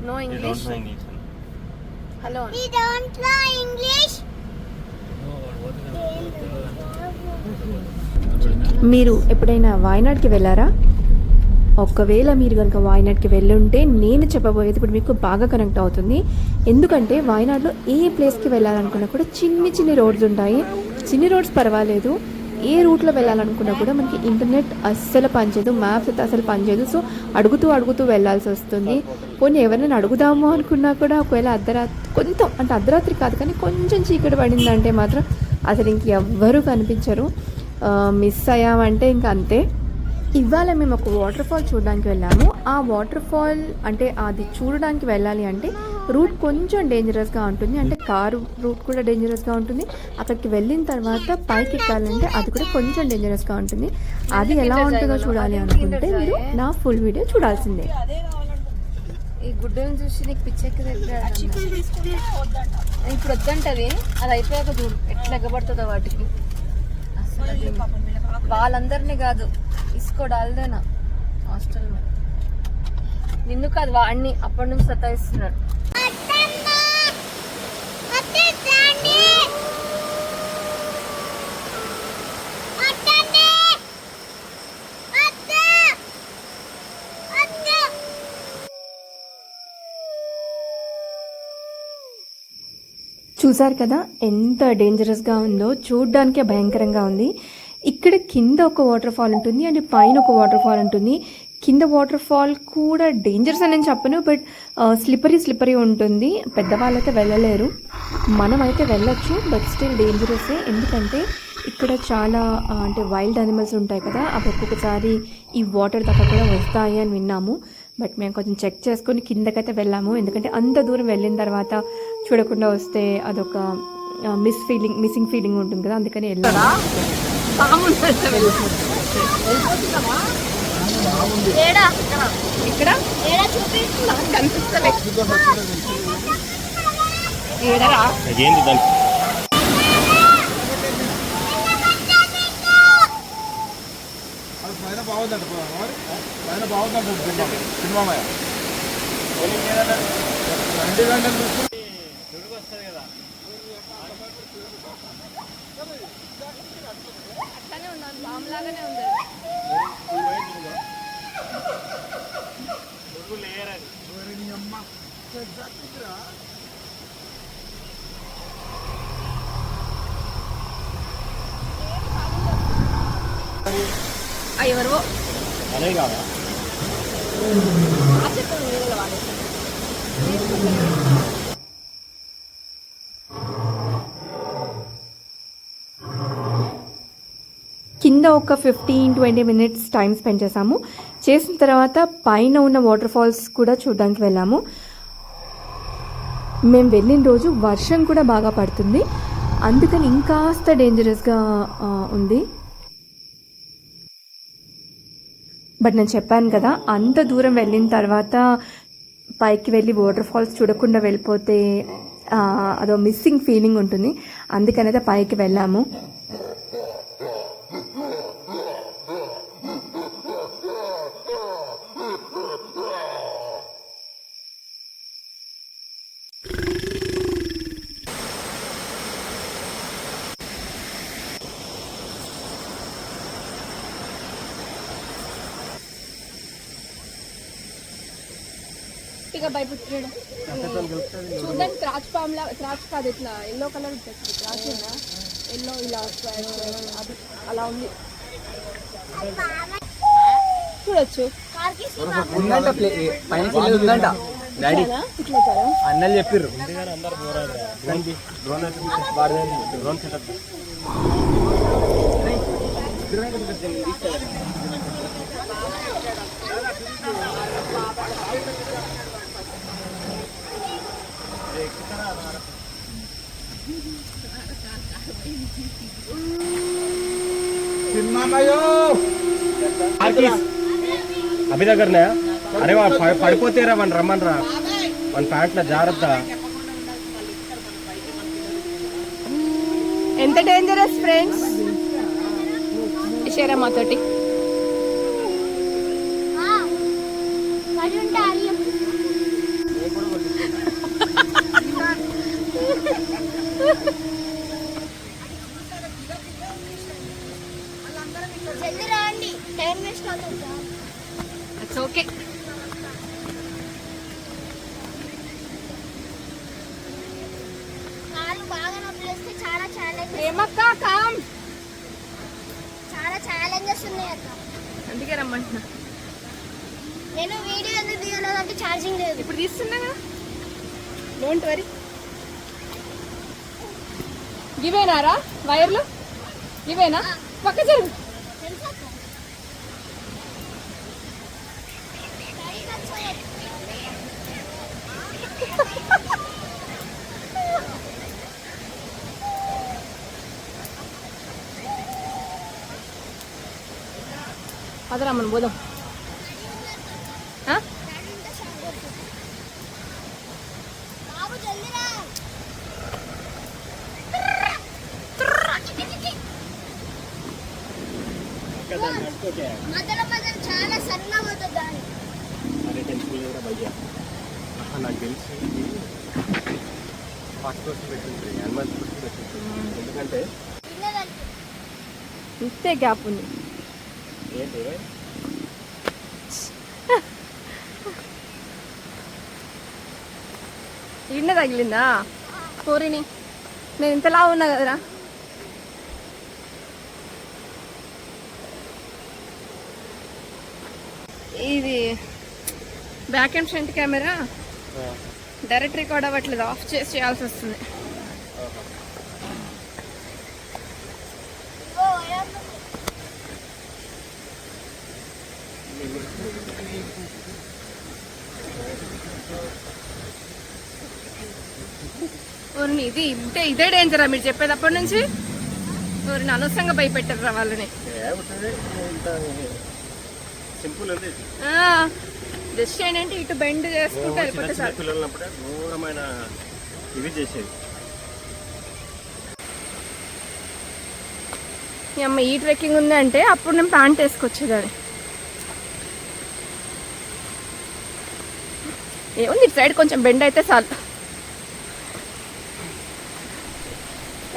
No English. Hello. We don't know English. మీరు ఎప్పుడైనా వాయనాడ్కి వెళ్ళారా? ఒకవేళ మీరు కనుక వాయనాడ్కి వెళ్ళుంటే నేను చెప్పబోయేది ఇప్పుడు మీకు బాగా కనెక్ట్ అవుతుంది. ఎందుకంటే వాయనాడ్లో ఏ ప్లేస్కి వెళ్ళాలనుకున్నా కూడా చిన్ని రోడ్స్ ఉంటాయి. చిన్ని రోడ్స్ పర్వాలేదు, ఏ రూట్లో వెళ్ళాలనుకున్నా కూడా మనకి ఇంటర్నెట్ అస్సలు పనిచేయదు, మ్యాప్స్ అయితే అసలు పనిచేయదు. సో అడుగుతూ వెళ్ళాల్సి వస్తుంది. పోనీ ఎవరైనా అడుగుదాము అనుకున్నా కూడా ఒకవేళ అర్ధరాత్రి కాదు కానీ కొంచెం చీకటి పడిందంటే మాత్రం అసలు ఇంకెవ్వరూ కనిపించరు. మిస్ అయ్యామంటే ఇంకా అంతే. ఇవాళ మేము ఒక వాటర్ ఫాల్ చూడడానికి వెళ్ళాము. ఆ వాటర్ ఫాల్ అంటే అది చూడడానికి వెళ్ళాలి అంటే రూట్ కొంచెం డేంజరస్గా ఉంటుంది, అంటే కారు రూట్ కూడా డేంజరస్గా ఉంటుంది. అక్కడికి వెళ్ళిన తర్వాత పైకి ఎక్కాలంటే అది కూడా కొంచెం డేంజరస్గా ఉంటుంది. అది ఎలా ఉంటుందో చూడాలి అనుకుంటే మీరు నా ఫుల్ వీడియో చూడాల్సిందే. ఈ గుడ్డలను చూసి నీకు పిచ్చెక్కి ఇప్పుడు వద్దంటది, అది అయిపోయాక చూడు ఎట్లా ఎగ్గబడుతుందో వాటికి. వాళ్ళందరినీ కాదు, ఇసుకో డాల్దేనా హాస్టల్ నిన్ను కాదు వాడిని అప్పటి నుంచి సతాయిస్తున్నాడు. చూసారు కదా ఎంత డేంజరస్గా ఉందో, చూడ్డానికే భయంకరంగా ఉంది. ఇక్కడ కింద ఒక వాటర్ ఫాల్ ఉంటుంది అండ్ పైన ఒక వాటర్ ఫాల్ ఉంటుంది. కింద వాటర్ ఫాల్ కూడా డేంజరస్ అని నేను చెప్పను, బట్ స్లిప్పరీ ఉంటుంది. పెద్దవాళ్ళైతే వెళ్ళలేరు, మనమైతే వెళ్ళొచ్చు, బట్ స్టిల్ డేంజరసే. ఎందుకంటే ఇక్కడ చాలా అంటే వైల్డ్ యానిమల్స్ ఉంటాయి కదా, అవి ఒక్కొక్కసారి ఈ వాటర్ దాకా కూడా వస్తాయి అని విన్నాము. బట్ మేము కొంచెం చెక్ చేసుకొని కిందకైతే వెళ్ళాము. ఎందుకంటే అంత దూరం వెళ్ళిన తర్వాత చూడకుండా వస్తే అదొక మిస్సింగ్ ఫీలింగ్ ఉంటుంది కదా, అందుకని వెళ్ళాము. ఇక్కడ కనిపిస్తలే ఏడరా అట్లానే ఉన్నాను, బాంబులాగానే ఉంది. ఎవరో కింద ఒక 15-20 మినిట్స్ టైం స్పెండ్ చేసాము. చేసిన తర్వాత పైన ఉన్న వాటర్ ఫాల్స్ కూడా చూడడానికి వెళ్ళాము. మేము వెళ్ళిన రోజు వర్షం కూడా బాగా పడుతుంది, అందుకని ఇంకాస్త డేంజరస్గా ఉంది. బట్ నేను చెప్పాను కదా, అంత దూరం వెళ్ళిన తర్వాత పైకి వెళ్ళి వాటర్ ఫాల్స్ చూడకుండా వెళ్ళిపోతే అదో మిస్సింగ్ ఫీలింగ్ ఉంటుంది, అందుకనైతే పైకి వెళ్ళాము. భయపెట్టాడు చూడడానికి త్రాచ్ కాదు, ఇట్లా ఎల్లో కలర్ ఉంటుంది, త్రాచ్ ఎల్లో ఇలా అది అలా ఉంది, చూడొచ్చు. అన్నలు చెప్పిర్రు అభి దగ్గరనే. అరే పడిపోతేరా మన రమ్మనరా, మన ప్యాంట్ల జాగ్రత్త. ఎంత డేంజరస్ ఫ్రెండ్స్, షేరా మాతోటి. It's okay. కాలు బాగా నొప్పులు వస్తే చాలా ఛాలెంజ్ ఏమక్క కామ్, చాలా ఛాలెంజెస్ ఉన్నాయి అక్క. అందుకే రమ్మంటున్నా. నేను వీడియో ఎందుకు తీయలేదంటే ఛార్జింగ్ లేదు. ఇప్పుడు తీస్తున్నా కదా, డోంట్ వరీ. ఇవేనారా వైర్లు? ఇవేనా? పక్క జరుగు. తెలుసా అక్క? కైకి వచ్చాయి. అదరా మనం పోదాం. బాబు జల్దీ రా. మధ్యలో మధ్యలో చాలా సన్నగా అవుతుంది దాని. అరే టెన్షన్ కూడా భయ్యా, నాకు తెలిసి ఫస్ట్ కోసం పెట్టింది, హనుమంత్ కోసం పెట్టింది. ఎందుకంటే తిన్నదానికి ఇంతే గ్యాప్ ఉంది. ఏంటి ఇన్న తగిలిందా కోరిని? నేను ఇంతలా ఉన్నా కదరా. ఇది back and front camera direct record అవ్వట్లేదు, ఆఫ్ చేసి చేయాల్సి వస్తుంది. ఓ అయ్యమ్మ. ఓరిని ఇది ఇదే డేంజరా మీరు చెప్పేటప్పటి నుంచి? ఓరిని అనవసరంగా భయపెట్టారా వాళ్ళని. సింపుల్ ఉంది. జస్ట్ ఏంటంటే ఇటు బెండ్ చేసుకుంటే వెళ్ళిపోతే సార్. పిల్లలప్పుడే ఘోరమైన ఇవి చేసేది. ఈ అమ్మ ఈ ట్రెక్కింగ్ ఉంది అంటే అప్పుడు నేను ప్యాంట్ వేసుకొచ్చేదాన్ని. ఏముంది ఇటు సైడ్ కొంచెం బెండ్ అయితే చాలు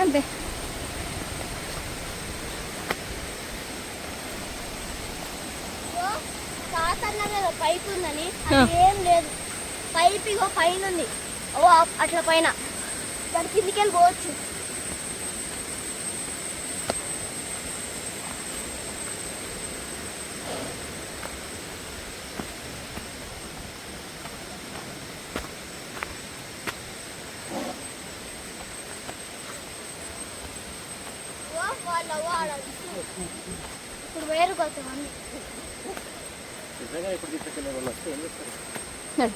అంతే. తాత అన్నది కదా పైప్ ఉందని, అది ఏం లేదు. పైప్ ఇగో పైన ఉంది. ఓ అట్లా పైన దాని కిందికి వెళ్ళి పోవచ్చు. వాళ్ళు వాడాలి. ఇప్పుడు వేరు కొంతమంది నిజంగా ఇప్పుడు తీసుకెళ్ళే వాళ్ళు వస్తే ఏం చేస్తారు? నడు.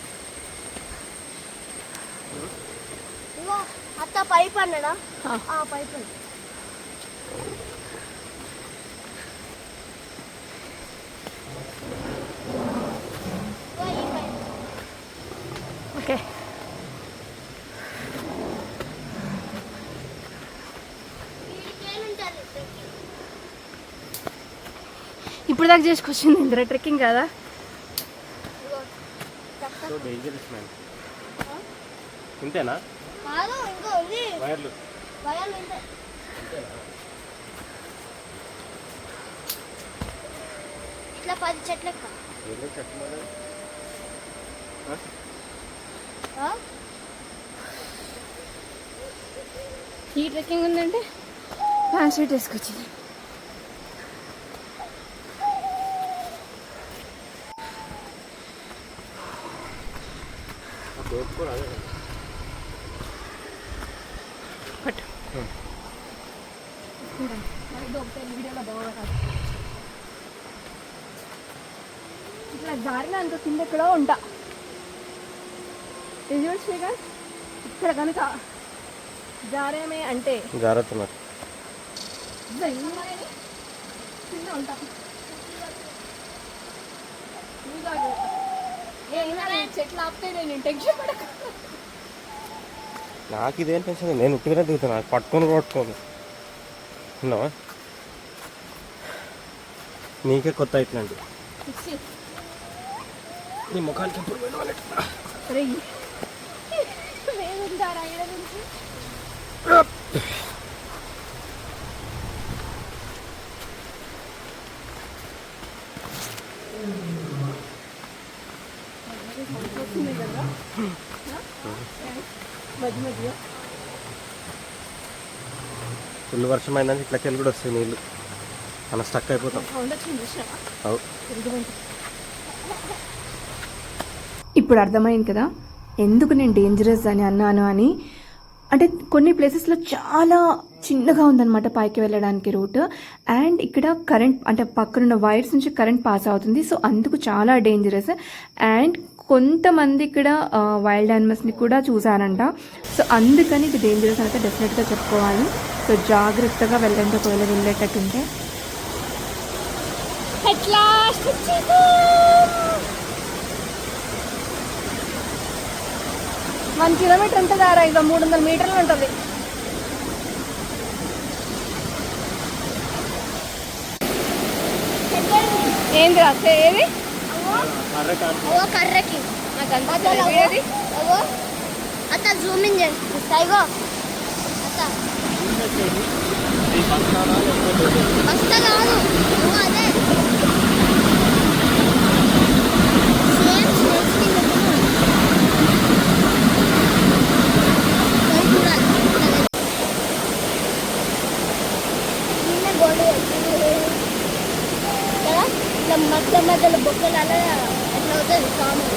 ఇగో అత్త పైప్ అన్నాడా? ఆ. ఆ పైప్ ఉంది. ఇగో ఈ పైప్. Okay వీడికేనుంటుంది trekking. ఇప్పుడు దాకా చేసుకొచ్చింది ఇందిరా ట్రెక్కింగ్ కదా. ఇగో టక్ సో డేంజరస్ మ్యాన్. ఇంతేనా కాదు ఇంకో ఉంది. వైర్లు? భయాలు ఉంటాయి. ఇట్లా 10 చెట్లు ఎక్క. ఏదో చెట్టు మీద ఈ ట్రెక్కింగ్ ఉందంటే ప్యాంట్ షర్ట్ వేసుకొచ్చింది. పట్టు ఇట్లా జారిన అంత కింద ఎక్కడో ఉంటా. ఇది చూడు శ్రీకాంత్, ఇక్కడ కనుక జారేమే అంటే జాగ్రత్త కింద ఉంటా. అయినా నేను చెట్లు ఆపితే నేను టెన్షన్ పడక. నాకు ఇదేం టెన్షన్, నేను ఉట్టిగానే దిగుతున్నా, పట్టుకొని ఉన్నావా? నీకే కొత్త అవుతుందండి నీ ముఖానికి ఎప్పుడు వెళ్ళాలి. అరే వేరుంటారా ఇక్కడ నుంచి? వస్తుంది కదా మధ్య మధ్య ఫుల్ వర్షం అయిందని ఇట్లకెళ్ళి కూడా వస్తాయి నీళ్ళు, మనం స్టక్ అయిపోతాం. సౌండ్ వచ్చింది చూసావా? అవు ఇప్పుడు అర్థమైంది కదా ఎందుకు నేను డేంజరస్ అని అన్నాను అని. అంటే కొన్ని ప్లేసెస్లో చాలా చిన్నగా ఉందన్నమాట పైకి వెళ్ళడానికి రూట్, అండ్ ఇక్కడ కరెంట్ అంటే పక్కనున్న వైర్స్ నుంచి కరెంట్ పాస్ అవుతుంది. సో అందుకు చాలా డేంజరస్. అండ్ కొంతమంది ఇక్కడ వైల్డ్ యానిమల్స్ని కూడా చూసారంట. సో అందుకని ఇది డేంజరస్ అయితే డెఫినెట్గా చెప్పుకోవాలి. సో జాగ్రత్తగా వెళ్ళండి ఒకవేళ వెళ్ళేటట్టుంటే. ఎట్లా 1 కిలోమీటర్ ఉంటుంది ఆరా, ఇక 300 మీటర్లు ఉంటుంది. ఏంది రాస్తే ఏది కర్రకి నాకు అనిపిస్తుంది అత్త జూమింగ్ చేస్తా. ఇగో అత్త బస్తా కాదు, అదే సేమ్ మధ్య మధ్యలో బొక్కలు అలా ఎట్లా అవుతుంది కామన్.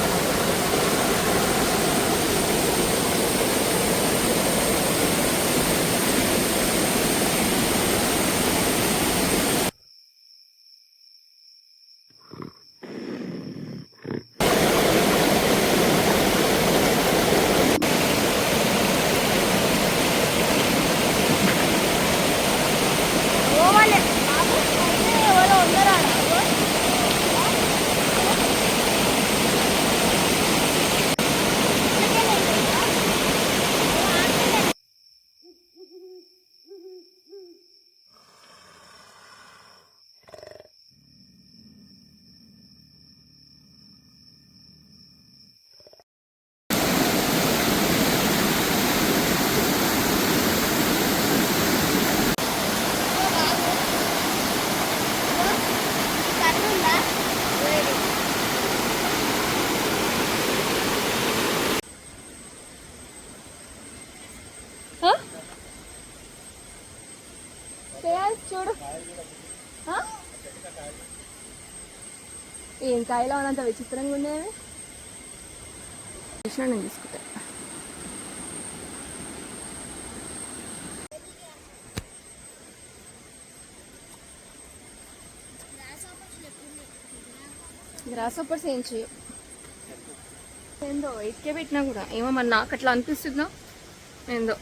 ఎవరో ఉన్నారా చూడు ఏం కాయలో అనంత విచిత్రంగా ఉండేవి. నేను తీసుకుంటా. గ్రాస్ హోపర్స్ ఏం చేయవు ఏందో ఇటుకే పెట్టినా కూడా ఏమో మరి నాకు అట్లా అనిపిస్తుందో ఏందో.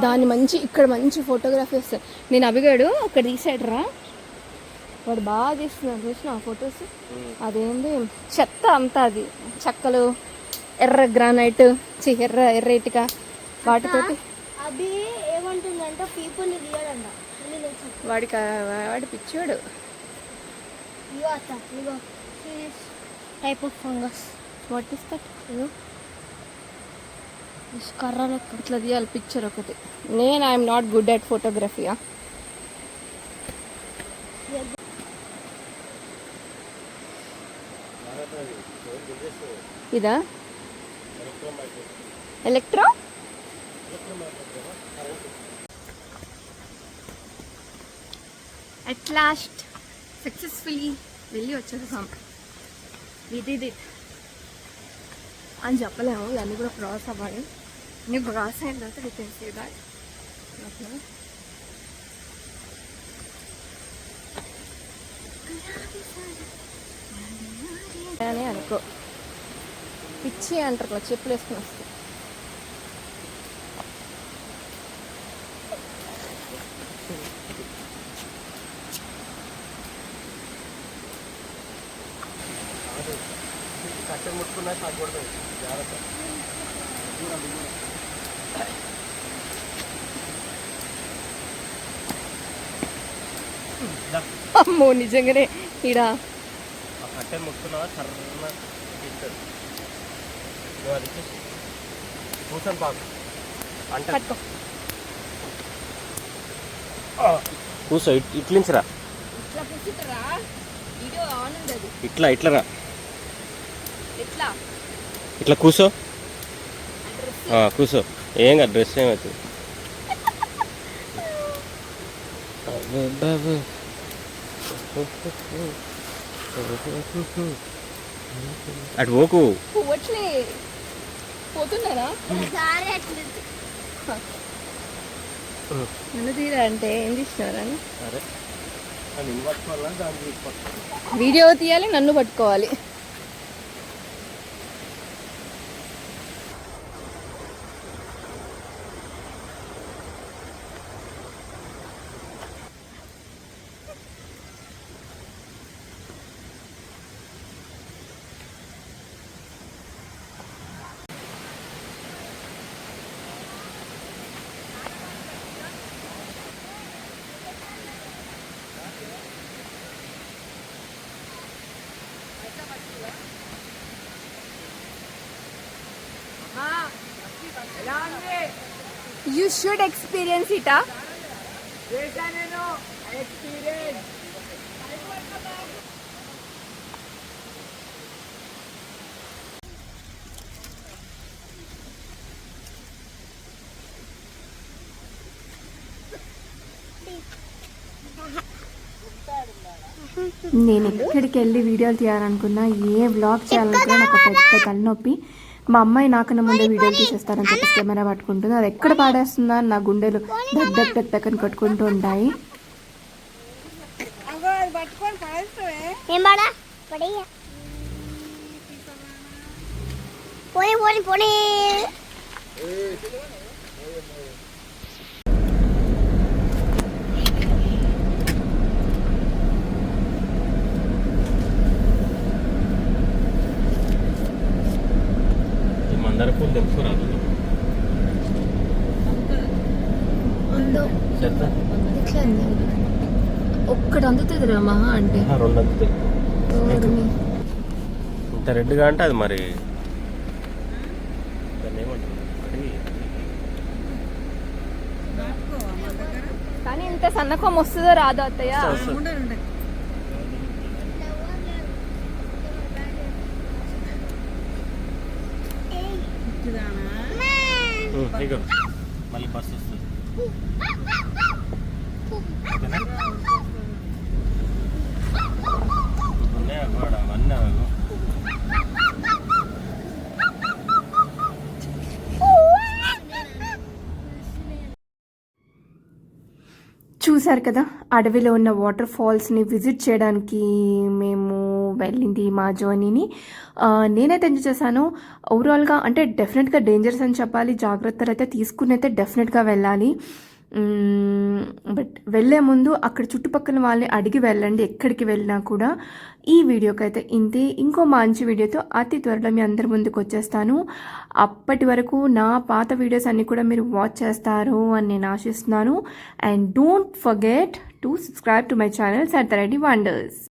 దాని మంచి ఇక్కడ మంచి ఫోటోగ్రఫీ వస్తుంది. నేను అభిగాడు అక్కడ తీసాడు రా, వాడు బాగా తీస్తున్నాడు చూసిన ఫొటోస్. అదేంది చెత్త అంతా, అది చెక్కలు ఎర్ర గ్రానైట్ ఎర్ర ఇటుక వాటితోటి. అది ఏమంటుందంటే పీపుల్ తీయడంట వాడి పిచ్చాడు. Type of fungus. What is that? కర్ర లెక్క ఇట్లా తీయాలి పిక్చర్ ఒకటి. నేను ఐఎమ్ నాట్ గుడ్ అట్ ఫోటోగ్రఫీయా. ఇదా ఎలక్ట్రో? అట్ లాస్ట్ సక్సెస్ఫుల్లీ వెళ్ళి వచ్చేసాం. ఇది అని చెప్పలేము, ఇవన్నీ కూడా క్రాస్ అవ్వాలి. ఇన్ని క్రాస్ అయిన తర్వాత వీ కెన్ సీ దట్. అని అనుకో పిచ్చి అంటారు చెప్పులు వేసుకుని వస్తే. అమ్మో నిజంగానే ఈడ కట్టె ముట్టుకున్నావా సర్రన ఇస్తుంది. అది కూర్చొని పాకు అంటే పట్టుకో. కూర్చో ఇట్లించరా ఇట్లా కూర్చుంటారా వీడియో ఆన్ ఉంది అది ఇట్లా రా ఎట్లా ఇట్లా కూర్చో కూర్చో ఏం కాదు డ్రెస్ ఏమవుతుంది అటు పోకు పోవట్లే పోతున్నారా దారి అట్లుంది. నన్ను తీరా అంటే ఏం తీసినారని అరే నిన్ను పట్టుకోవాలా దాన్ని తీసుకోవాలి వీడియో తీయాలి నన్ను పట్టుకోవాలి You should experience it, huh? నేను ఎక్కడికి వెళ్ళి వీడియోలు తీయాలనుకున్నా ఏ వ్లాగ్ చేయాలనుకున్నా నాకు పెద్ద తలనొప్పి మా అమ్మాయి నాకన్నా ముందే వీడియోలు తీసేస్తారని చెప్పి కెమెరా పట్టుకుంటుంది అది ఎక్కడ పాడేస్తుందా అని నా గుండెలు దగ్గర కొట్టుకుంటూ ఉంటాయి ఏం పాడా పడేయ పోనీ పోనీ పోనీ మందార పూలు తెంపుకోరాదు చెత్త ఒక్కటి అందుతుంది రా మహా అంటే 2 అందుతాయి ఇంత రెడ్గా అంటే అది మరి దాన్ని ఏమంటారు కానీ ఇంత సన్నకం వస్తుందో రాదో అత్తయ్య ఇగో మళ్ళీ బస్సు వస్తుంది ఓకేనా ఉన్నాయా కూడా అవన్నీ చూసారు కదా అడవిలో ఉన్న వాటర్ ఫాల్స్ని విజిట్ చేయడానికి మేము వెళ్ళింది మా జర్నీని నేనైతే ఎంజాయ్ చేశాను ఓవరాల్గా అంటే డెఫినెట్గా డేంజరస్ అని చెప్పాలి జాగ్రత్తలు అయితే తీసుకుని అయితే డెఫినెట్గా వెళ్ళాలి బట్ వెళ్ళే ముందు అక్కడ చుట్టుపక్కల వాళ్ళని అడిగి వెళ్ళండి ఎక్కడికి వెళ్ళినా కూడా ఈ వీడియోకి అయితే ఇంతే ఇంకో మంచి వీడియోతో అతి త్వరలో మీ అందరి ముందుకు వచ్చేస్తాను అప్పటి వరకు నా పాత వీడియోస్ అన్నీ కూడా మీరు వాచ్ చేస్తారు అని నేను ఆశిస్తున్నాను and don't forget to subscribe to my channel Sardareddy wonders